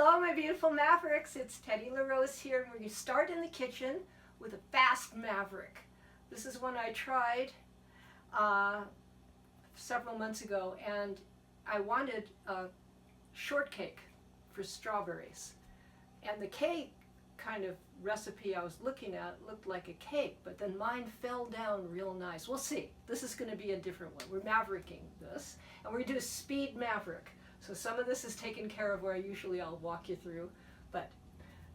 Hello, my beautiful Mavericks. It's Teddy LaRose here, and we're going to start in the kitchen with a fast Maverick. This is one I tried several months ago, and I wanted a shortcake for strawberries. And the cake kind of recipe I was looking at looked like a cake, but then mine fell down real nice. We'll see. This is going to be a different one. We're Mavericking this, and we're going to do a speed Maverick. So some of this is taken care of where I'll walk you through, but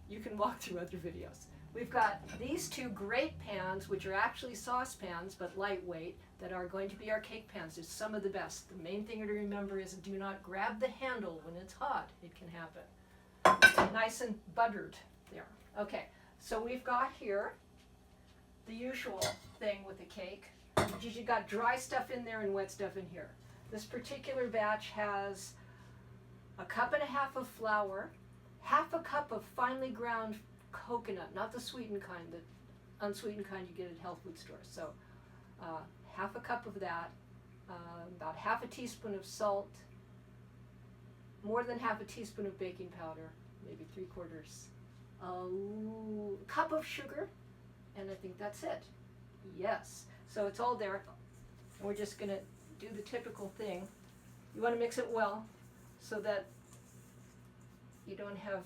you can walk through other videos. We've got these two great pans, which are actually saucepans, but lightweight, that are going to be our cake pans. It's some of the best. The main thing to remember is do not grab the handle when it's hot. It can happen. Nice and buttered there. Okay, so we've got here the usual thing with the cake. You've got dry stuff in there and wet stuff in here. This particular batch has 1.5 cups of flour, 1/2 cup of finely ground coconut, not the sweetened kind, the unsweetened kind you get at health food stores. So 1/2 cup of that, about 1/2 teaspoon of salt, more than 1/2 teaspoon of baking powder, maybe 3/4, a cup of sugar, and I think that's it. Yes, so it's all there. We're just going to do the typical thing. You want to mix it well so that you don't have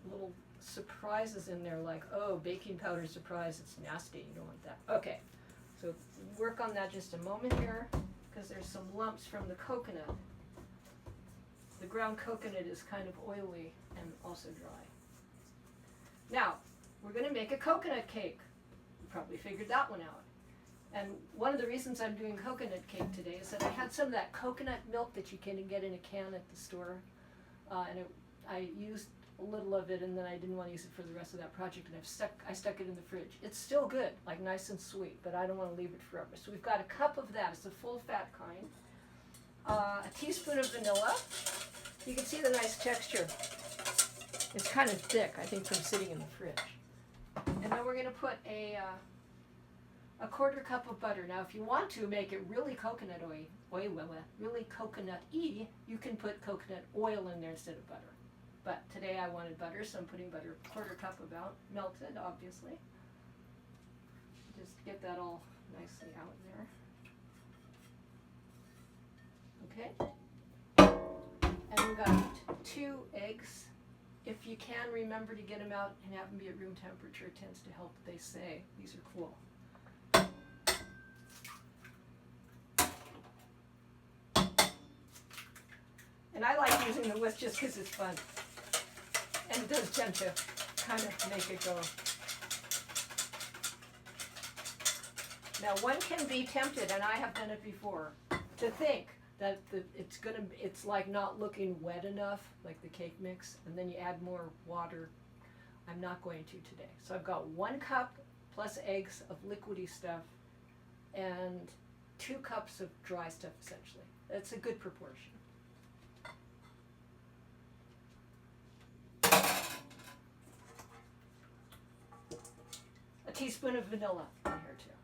little surprises in there like, oh, baking powder surprise, it's nasty, you don't want that. Okay, so work on that just a moment here, because there's some lumps from the coconut. The ground coconut is kind of oily and also dry. Now, we're going to make a coconut cake. You probably figured that one out. And one of the reasons I'm doing coconut cake today is that I had some of that coconut milk that you can get in a can at the store, and I used a little of it, and then I didn't want to use it for the rest of that project, and I stuck it in the fridge. It's still good, like nice and sweet, but I don't want to leave it forever. So we've got 1 cup of that. It's the full fat kind. A teaspoon of vanilla. You can see the nice texture. It's kind of thick, I think, from sitting in the fridge. And then we're going to put a 1/4 cup of butter. Now, if you want to make it really coconut-y, really coconut-y, you can put coconut oil in there instead of butter. But today I wanted butter, so I'm putting butter, 1/4 cup about, melted, obviously. Just get that all nicely out there. Okay. And we've got 2 eggs. If you can, remember to get them out and have them be at room temperature. It tends to help, they say. These are cool. And I like using the whisk just because it's fun. And it does tend to kind of make it go. Now, one can be tempted, and I have done it before, to think that it's like not looking wet enough, like the cake mix, and then you add more water. I'm not going to today. So I've got 1 cup plus eggs of liquidy stuff and 2 cups of dry stuff, essentially. That's a good proportion. A teaspoon of vanilla in here too.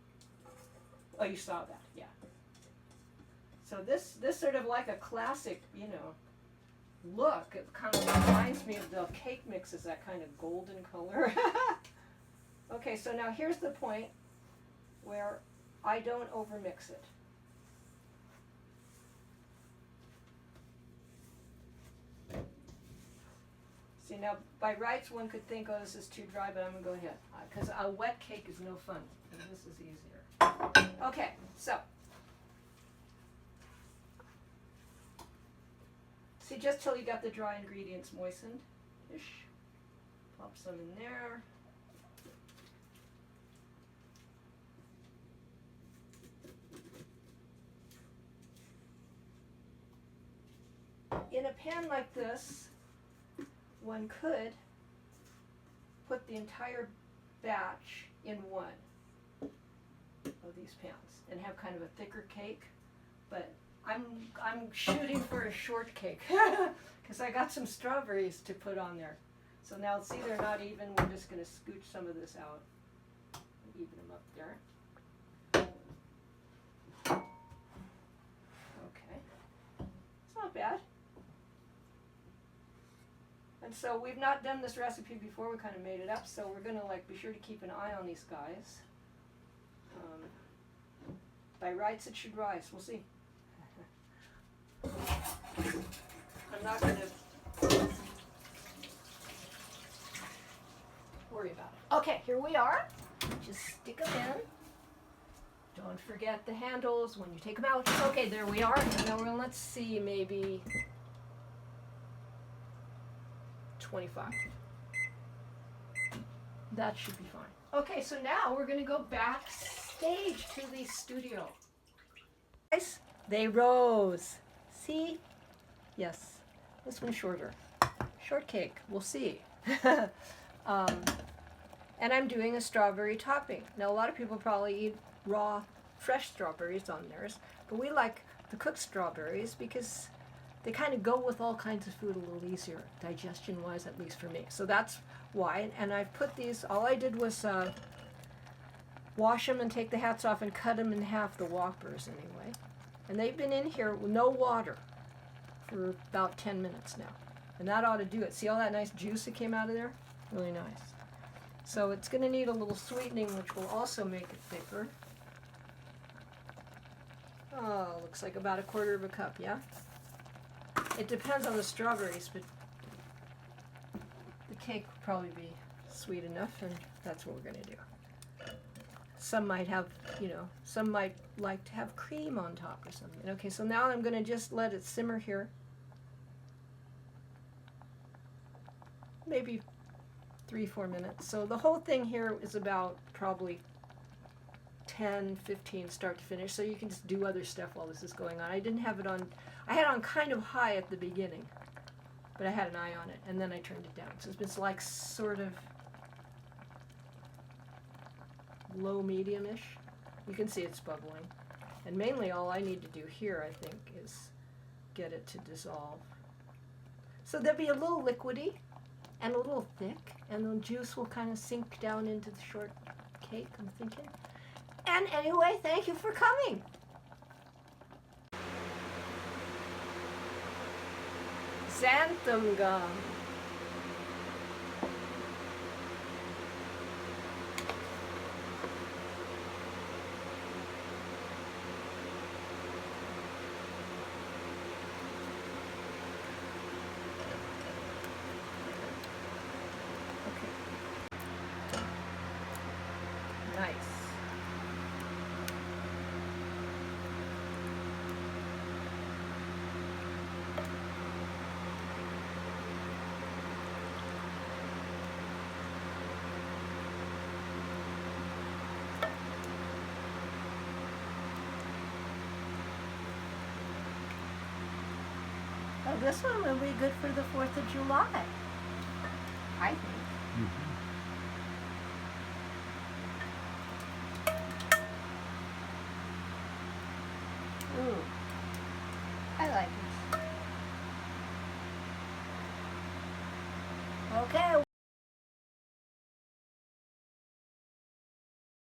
Oh, you saw that, yeah. So this sort of like a classic, look. It kind of reminds me of the cake mixes, that kind of golden color. Okay, so now here's the point where I don't overmix it. See, now by rights one could think, oh, this is too dry, but I'm going to go ahead, because a wet cake is no fun, and this is easier. Okay, so see, just till you got the dry ingredients moistened-ish. Pop some in there. In a pan like this, one could put the entire batch in one of these pans and have kind of a thicker cake, but I'm shooting for a shortcake because I got some strawberries to put on there. So now see, they're not even. We're just going to scooch some of this out and even them up there. Okay, it's not bad. And so we've not done this recipe before, we kind of made it up, so we're going to like be sure to keep an eye on these guys. By rights it should rise, we'll see. I'm not going to worry about it. Okay, here we are. Just stick them in. Don't forget the handles when you take them out. Okay, there we are. Now let's see, maybe 25. That should be fine. Okay, so now we're going to go backstage to the studio. Guys, they rose. See? Yes. This one's shorter. Shortcake. We'll see. And I'm doing a strawberry topping. Now, a lot of people probably eat raw, fresh strawberries on theirs, but we like the cooked strawberries because they kind of go with all kinds of food a little easier, digestion-wise, at least for me. So that's why. And I've put these, all I did was wash them and take the hats off and cut them in half, the Whoppers anyway. And they've been in here with no water for about 10 minutes now. And that ought to do it. See all that nice juice that came out of there? Really nice. So it's going to need a little sweetening, which will also make it thicker. Oh, looks like about 1/4 cup, yeah? It depends on the strawberries, but the cake will probably be sweet enough, and that's what we're going to do. Some might have, some might like to have cream on top or something. Okay, so now I'm going to just let it simmer here. Maybe 3-4 minutes. So the whole thing here is about probably 10-15 start to finish, so you can just do other stuff while this is going on. I didn't have it on, I had it on kind of high at the beginning, but I had an eye on it, and then I turned it down. So it's been like sort of low medium-ish. You can see it's bubbling. And mainly all I need to do here, I think, is get it to dissolve. So there'll be a little liquidy and a little thick, and the juice will kind of sink down into the shortcake, I'm thinking. And anyway, thank you for coming. Xanthan gum. Nice. Well, this one will be good for the 4th of July, I think. Mm-hmm. Ooh, I like it. Okay.